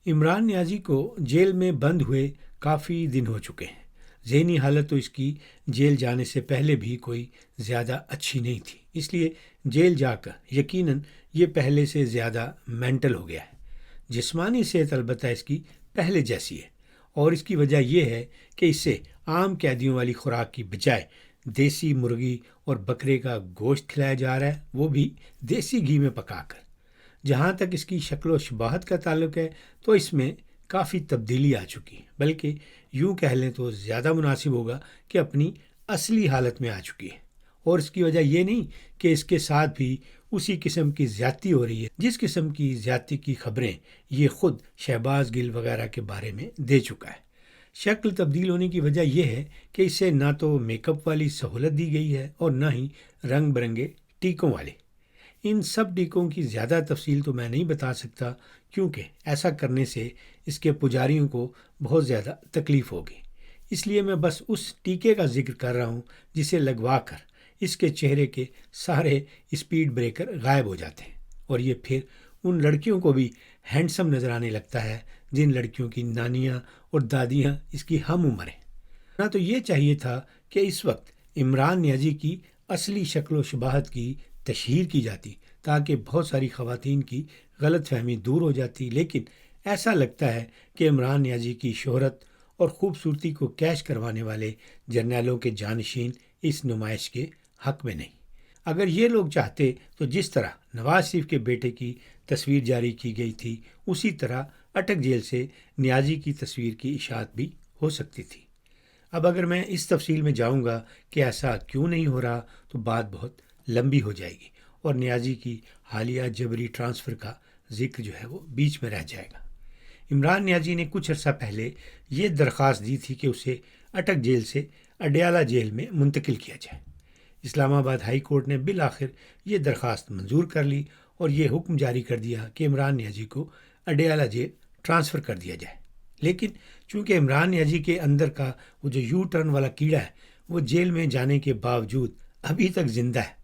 عمران نیازی کو جیل میں بند ہوئے کافی دن ہو چکے ہیں۔ ذہنی حالت تو اس کی جیل جانے سے پہلے بھی کوئی زیادہ اچھی نہیں تھی، اس لیے جیل جا کر یقیناً یہ پہلے سے زیادہ مینٹل ہو گیا ہے۔ جسمانی صحت البتہ اس کی پہلے جیسی ہے، اور اس کی وجہ یہ ہے کہ اسے عام قیدیوں والی خوراک کی بجائے دیسی مرغی اور بکرے کا گوشت کھلایا جا رہا ہے، وہ بھی دیسی گھی میں پکا کر۔ جہاں تک اس کی شکل و شباہت کا تعلق ہے تو اس میں کافی تبدیلی آ چکی ہے، بلکہ یوں کہہ لیں تو زیادہ مناسب ہوگا کہ اپنی اصلی حالت میں آ چکی ہے۔ اور اس کی وجہ یہ نہیں کہ اس کے ساتھ بھی اسی قسم کی زیادتی ہو رہی ہے جس قسم کی زیادتی کی خبریں یہ خود شہباز گل وغیرہ کے بارے میں دے چکا ہے۔ شکل تبدیل ہونے کی وجہ یہ ہے کہ اسے نہ تو میک اپ والی سہولت دی گئی ہے اور نہ ہی رنگ برنگے ٹیکوں والے۔ ان سب ٹیکوں کی زیادہ تفصیل تو میں نہیں بتا سکتا، کیونکہ ایسا کرنے سے اس کے پجاریوں کو بہت زیادہ تکلیف ہوگی۔ اس لیے میں بس اس ٹیکے کا ذکر کر رہا ہوں جسے لگوا کر اس کے چہرے کے سارے اسپیڈ بریکر غائب ہو جاتے ہیں، اور یہ پھر ان لڑکیوں کو بھی ہینڈسم نظر آنے لگتا ہے جن لڑکیوں کی نانیاں اور دادیاں اس کی ہم عمر ہیں۔ نہ تو یہ چاہیے تھا کہ اس وقت عمران نیازی کی اصلی شکل و شباہت کی تشہیر کی جاتی تاکہ بہت ساری خواتین کی غلط فہمی دور ہو جاتی، لیکن ایسا لگتا ہے کہ عمران نیازی کی شہرت اور خوبصورتی کو کیش کروانے والے جرنیلوں کے جانشین اس نمائش کے حق میں نہیں۔ اگر یہ لوگ چاہتے تو جس طرح نواز شریف کے بیٹے کی تصویر جاری کی گئی تھی اسی طرح اٹک جیل سے نیازی کی تصویر کی اشاعت بھی ہو سکتی تھی۔ اب اگر میں اس تفصیل میں جاؤں گا کہ ایسا کیوں نہیں ہو رہا تو بات بہت لمبی ہو جائے گی اور نیازی کی حالیہ جبری ٹرانسفر کا ذکر جو ہے وہ بیچ میں رہ جائے گا۔ عمران نیازی نے کچھ عرصہ پہلے یہ درخواست دی تھی کہ اسے اٹک جیل سے اڈیالہ جیل میں منتقل کیا جائے۔ اسلام آباد ہائی کورٹ نے بالآخر یہ درخواست منظور کر لی اور یہ حکم جاری کر دیا کہ عمران نیازی کو اڈیالہ جیل ٹرانسفر کر دیا جائے۔ لیکن چونکہ عمران نیازی کے اندر کا وہ جو یو ٹرن والا کیڑا ہے وہ جیل میں جانے کے باوجود ابھی تک زندہ ہے،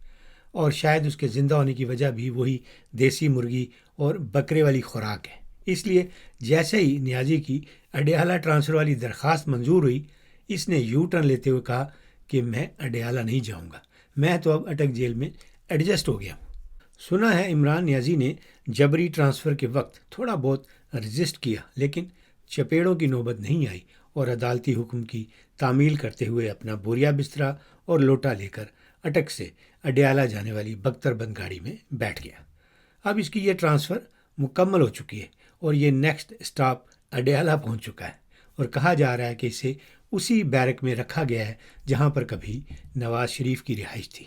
اور شاید اس کے زندہ ہونے کی وجہ بھی وہی دیسی مرغی اور بکرے والی خوراک ہے، اس لیے جیسے ہی نیازی کی اڈیالہ ٹرانسفر والی درخواست منظور ہوئی، اس نے یو ٹرن لیتے ہوئے کہا کہ میں اڈیالہ نہیں جاؤں گا، میں تو اب اٹک جیل میں ایڈجسٹ ہو گیا ہوں۔ سنا ہے عمران نیازی نے جبری ٹرانسفر کے وقت تھوڑا بہت رجسٹ کیا، لیکن چپیڑوں کی نوبت نہیں آئی اور عدالتی حکم کی تعمیل کرتے ہوئے اپنا بوریا بسترا اور لوٹا لے کر اٹک سے اڈیالہ جانے والی بختر بند گاڑی میں بیٹھ گیا۔ اب اس کی یہ ٹرانسفر مکمل ہو چکی ہے اور یہ نیکسٹ اسٹاپ اڈیالہ پہنچ چکا ہے، اور کہا جا رہا ہے کہ اسے اسی بیرک میں رکھا گیا ہے جہاں پر کبھی نواز شریف کی رہائش تھی۔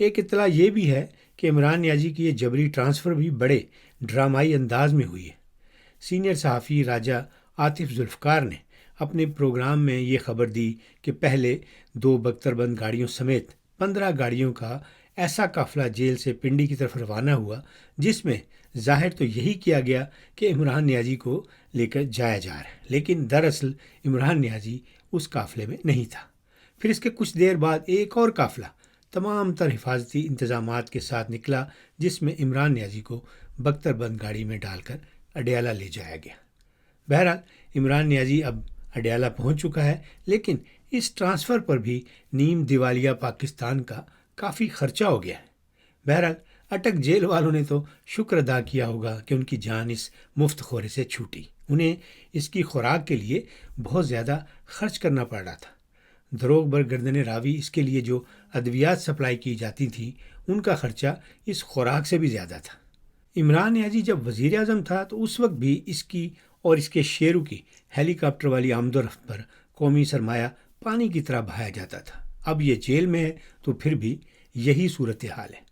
ایک اطلاع یہ بھی ہے کہ عمران نیازی کی یہ جبری ٹرانسفر بھی بڑے ڈرامائی انداز میں ہوئی ہے۔ سینئر صحافی راجہ عاطف ذوالفقار نے اپنے پروگرام میں یہ خبر دی کہ پہلے 2 بختر بند گاڑیوں سمیت 15 گاڑیوں کا ایسا قافلہ جیل سے پنڈی کی طرف روانہ ہوا جس میں ظاہر تو یہی کیا گیا کہ عمران نیازی کو لے کر جایا جا رہا ہے، لیکن دراصل عمران نیازی اس قافلے میں نہیں تھا۔ پھر اس کے کچھ دیر بعد ایک اور قافلہ تمام تر حفاظتی انتظامات کے ساتھ نکلا جس میں عمران نیازی کو بختر بند گاڑی میں ڈال کر اڈیالہ لے جایا گیا۔ بہرحال عمران نیازی اب اڈیالہ پہنچ چکا ہے، لیکن اس ٹرانسفر پر بھی نیم دیوالیہ پاکستان کا کافی خرچہ ہو گیا ہے۔ بہرحال اٹک جیل والوں نے تو شکر ادا کیا ہوگا کہ ان کی جان اس مفت خورے سے چھوٹی۔ انہیں اس کی خوراک کے لیے بہت زیادہ خرچ کرنا پڑ رہا تھا۔ دروغ بر گردن راوی اس کے لیے جو ادویات سپلائی کی جاتی تھیں ان کا خرچہ اس خوراک سے بھی زیادہ تھا۔ عمران نیازی جب وزیر اعظم تھا تو اس وقت بھی اس کی اور اس کے شیروں کی ہیلی کاپٹر والی آمد و رفت پر قومی سرمایہ پانی کی طرح بہایا جاتا تھا۔ اب یہ جیل میں ہے تو پھر بھی یہی صورتحال ہے۔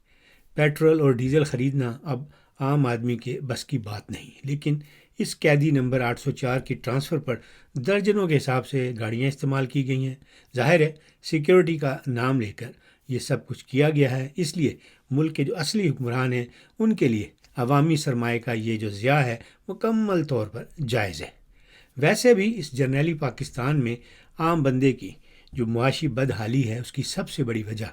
پیٹرول اور ڈیزل خریدنا اب عام آدمی کے بس کی بات نہیں، لیکن اس قیدی نمبر 804 کی ٹرانسفر پر درجنوں کے حساب سے گاڑیاں استعمال کی گئی ہیں۔ ظاہر ہے سیکیورٹی کا نام لے کر یہ سب کچھ کیا گیا ہے، اس لیے ملک کے جو اصلی حکمران ہیں ان کے لیے عوامی سرمایہ کا یہ جو ضیاع ہے مکمل طور پر جائز ہے۔ ویسے بھی اس جرنیلی پاکستان میں عام بندے کی جو معاشی بدحالی ہے اس کی سب سے بڑی وجہ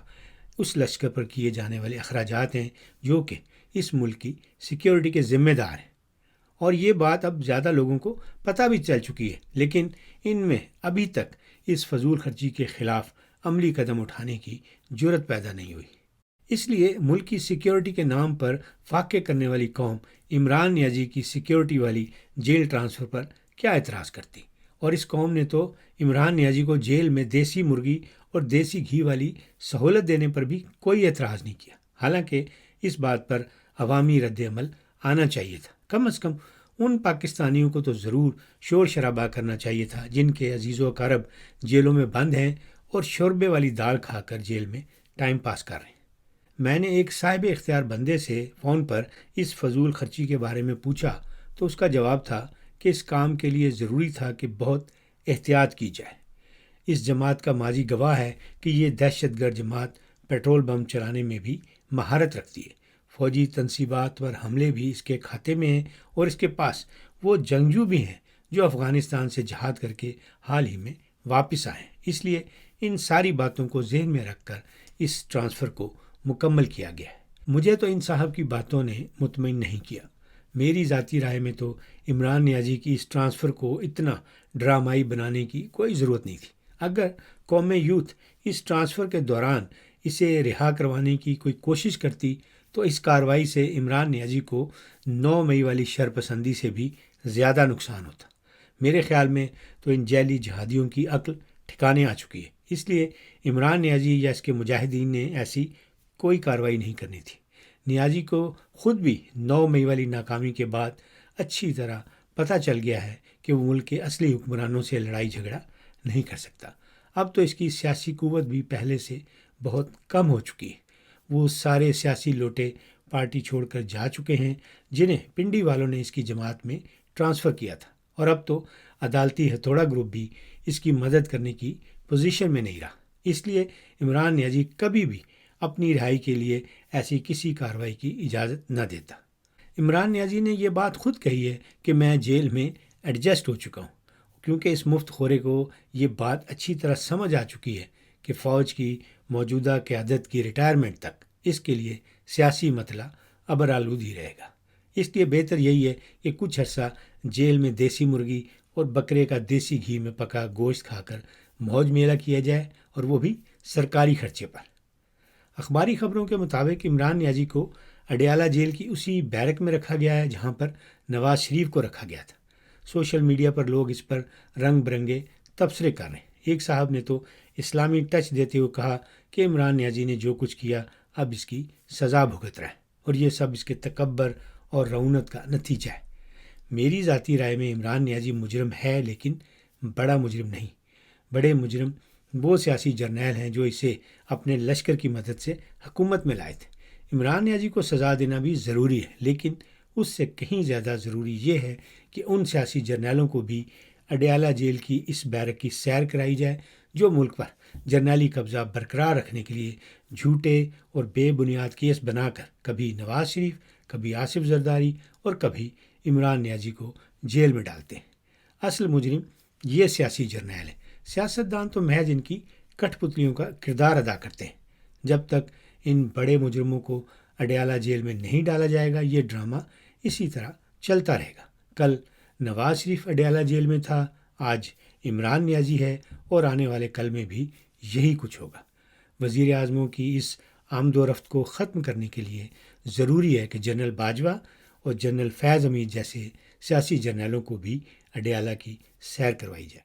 اس لشکر پر کیے جانے والے اخراجات ہیں جو کہ اس ملک کی سیکیورٹی کے ذمہ دار ہیں، اور یہ بات اب زیادہ لوگوں کو پتہ بھی چل چکی ہے، لیکن ان میں ابھی تک اس فضول خرچی کے خلاف عملی قدم اٹھانے کی جرت پیدا نہیں ہوئی۔ اس لیے ملک کی سیکیورٹی کے نام پر فاقے کرنے والی قوم عمران نیازی کی سیکیورٹی والی جیل ٹرانسفر پر کیا اعتراض کرتی؟ اور اس قوم نے تو عمران نیازی کو جیل میں دیسی مرغی اور دیسی گھی والی سہولت دینے پر بھی کوئی اعتراض نہیں کیا، حالانکہ اس بات پر عوامی رد عمل آنا چاہیے تھا۔ کم از کم ان پاکستانیوں کو تو ضرور شور شرابہ کرنا چاہیے تھا جن کے عزیز و اقارب جیلوں میں بند ہیں اور شوربے والی دال کھا کر جیل میں ٹائم پاس کر رہے ہیں۔ میں نے ایک صاحب اختیار بندے سے فون پر اس فضول خرچی کے بارے میں پوچھا تو اس کا جواب تھا کہ اس کام کے لیے ضروری تھا کہ بہت احتیاط کی جائے۔ اس جماعت کا ماضی گواہ ہے کہ یہ دہشت گرد جماعت پیٹرول بم چلانے میں بھی مہارت رکھتی ہے۔ فوجی تنصیبات پر حملے بھی اس کے کھاتے میں ہیں اور اس کے پاس وہ جنگجو بھی ہیں جو افغانستان سے جہاد کر کے حال ہی میں واپس آئے ہیں۔ اس لیے ان ساری باتوں کو ذہن میں رکھ کر اس ٹرانسفر کو مکمل کیا گیا ہے۔ مجھے تو ان صاحب کی باتوں نے مطمئن نہیں کیا۔ میری ذاتی رائے میں تو عمران نیازی کی اس ٹرانسفر کو اتنا ڈرامائی بنانے کی کوئی ضرورت نہیں تھی۔ اگر قوم یوتھ اس ٹرانسفر کے دوران اسے رہا کروانے کی کوئی کوشش کرتی تو اس کارروائی سے عمران نیازی کو 9 مئی والی شرپسندی سے بھی زیادہ نقصان ہوتا۔ میرے خیال میں تو ان جیلی جہادیوں کی عقل ٹھکانے آ چکی ہے، اس لیے عمران نیازی یا اس کے مجاہدین نے ایسی کوئی کارروائی نہیں کرنی تھی۔ نیازی کو خود بھی 9 مئی والی ناکامی کے بعد اچھی طرح پتہ چل گیا ہے کہ وہ ملک کے اصلی حکمرانوں سے لڑائی جھگڑا نہیں کر سکتا۔ اب تو اس کی سیاسی قوت بھی پہلے سے بہت کم ہو چکی ہے۔ وہ سارے سیاسی لوٹے پارٹی چھوڑ کر جا چکے ہیں جنہیں پنڈی والوں نے اس کی جماعت میں ٹرانسفر کیا تھا، اور اب تو عدالتی ہتھوڑا گروپ بھی اس کی مدد کرنے کی پوزیشن میں نہیں رہا۔ اس لیے عمران نیازی کبھی بھی اپنی رہائی کے لیے ایسی کسی کارروائی کی اجازت نہ دیتا۔ عمران نیازی نے یہ بات خود کہی ہے کہ میں جیل میں ایڈجسٹ ہو چکا ہوں، کیونکہ اس مفت خورے کو یہ بات اچھی طرح سمجھ آ چکی ہے کہ فوج کی موجودہ قیادت کی ریٹائرمنٹ تک اس کے لیے سیاسی مسئلہ ابرآلود ہی رہے گا۔ اس لیے بہتر یہی ہے کہ کچھ عرصہ جیل میں دیسی مرغی اور بکرے کا دیسی گھی میں پکا گوشت کھا کر موج میلہ کیا جائے، اور وہ بھی سرکاری خرچے پر۔ اخباری خبروں کے مطابق عمران نیازی کو اڈیالہ جیل کی اسی بیرک میں رکھا گیا ہے جہاں پر نواز شریف کو رکھا گیا تھا۔ سوشل میڈیا پر لوگ اس پر رنگ برنگے تبصرے کر رہے ہیں۔ ایک صاحب نے تو اسلامی ٹچ دیتے ہوئے کہا کہ عمران نیازی نے جو کچھ کیا اب اس کی سزا بھگت رہا ہے، اور یہ سب اس کے تکبر اور رعونت کا نتیجہ ہے۔ میری ذاتی رائے میں عمران نیازی مجرم ہے، لیکن بڑا مجرم نہیں۔ بڑے مجرم وہ سیاسی جرنیل ہیں جو اسے اپنے لشکر کی مدد سے حکومت میں لائے تھے۔ عمران نیازی کو سزا دینا بھی ضروری ہے، لیکن اس سے کہیں زیادہ ضروری یہ ہے کہ ان سیاسی جرنیلوں کو بھی اڈیالہ جیل کی اس بیرک کی سیر کرائی جائے جو ملک پر جرنیلی قبضہ برقرار رکھنے کے لیے جھوٹے اور بے بنیاد کیس بنا کر کبھی نواز شریف، کبھی آصف زرداری اور کبھی عمران نیازی کو جیل میں ڈالتے ہیں۔ اصل مجرم یہ سیاسی جرنیل ہیں۔ سیاستدان تو محض ان کی کٹھ پتلیوں کا کردار ادا کرتے ہیں۔ جب تک ان بڑے مجرموں کو اڈیالہ جیل میں نہیں ڈالا جائے گا یہ ڈرامہ اسی طرح چلتا رہے گا۔ کل نواز شریف اڈیالہ جیل میں تھا، آج عمران نیازی ہے، اور آنے والے کل میں بھی یہی کچھ ہوگا۔ وزیر اعظموں کی اس آمد و رفت کو ختم کرنے کے لیے ضروری ہے کہ جنرل باجوہ اور جنرل فیض حمید جیسے سیاسی جرنیلوں کو بھی اڈیالہ کی سیر کروائی جائے۔